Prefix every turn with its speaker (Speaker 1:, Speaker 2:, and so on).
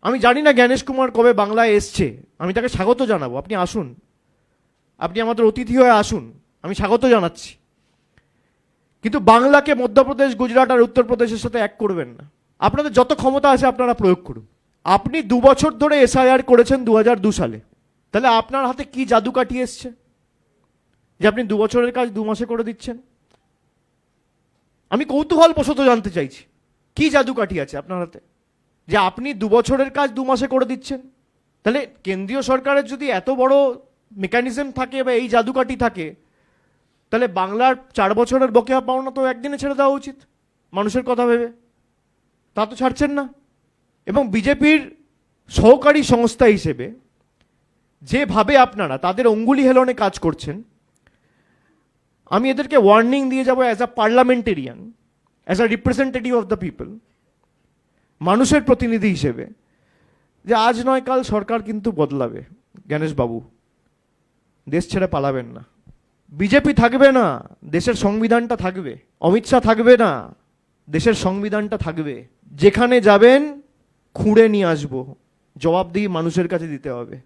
Speaker 1: আমি জানি না জ্ঞানেশ কুমার কবে বাংলায় এসছে, আমি তাকে স্বাগত জানাবো। আপনি আসুন, আপনি আমাদের অতিথি হয়ে আসুন, আমি স্বাগত জানাচ্ছি। কিন্তু বাংলাকে মধ্যপ্রদেশ, গুজরাট আর উত্তরপ্রদেশের সাথে এক করবেন না। আপনাদের যত ক্ষমতা আছে আপনারা প্রয়োগ করুন। আপনি 2 বছর ধরে এসআইআর করেছেন 2002 সালে, তাহলে আপনার হাতে কি জাদু কাটিয়ে এসছে যে আপনি 2 বছরের কাজ 2 মাসে করে দিচ্ছেন? আমি কৌতূহল বশত জানতে চাইছি, কি জাদু কাঠি আছে আপনার হাতে যে আপনি 2 বছরের কাজ 2 মাসে করে দিচ্ছেন? তাহলে কেন্দ্রীয় সরকারের যদি এত বড় মেকানিজম থাকে বা এই জাদুকাঠি থাকে, তাহলে বাংলার 4 বছরের বকেয়া পাওনা তো একদিনে ছেড়ে দেওয়া উচিত মানুষের কথা ভেবে। তা তো ছাড়ছেন না। এবং বিজেপির সহকারী সংস্থা হিসেবে যেভাবে আপনারা তাদের অঙ্গুলি হেলনে কাজ করছেন, আমি এদেরকে ওয়ার্নিং দিয়ে যাব as a parliamentarian, as a representative of the people, মানুষের প্রতিনিধি হিসেবে, যে আজ নয় কাল সরকার কিন্তু বদলাবে। জ্ঞানেশবাবু, দেশ ছেড়ে পালাবেন না। বিজেপি থাকবে না, দেশের সংবিধানটা থাকবে। অমিত শাহ থাকবে না, দেশের সংবিধানটা থাকবে। যেখানে যাবেন খুঁড়ে নিয়ে আসবো, জবাবদিহি মানুষের কাছে দিতে হবে।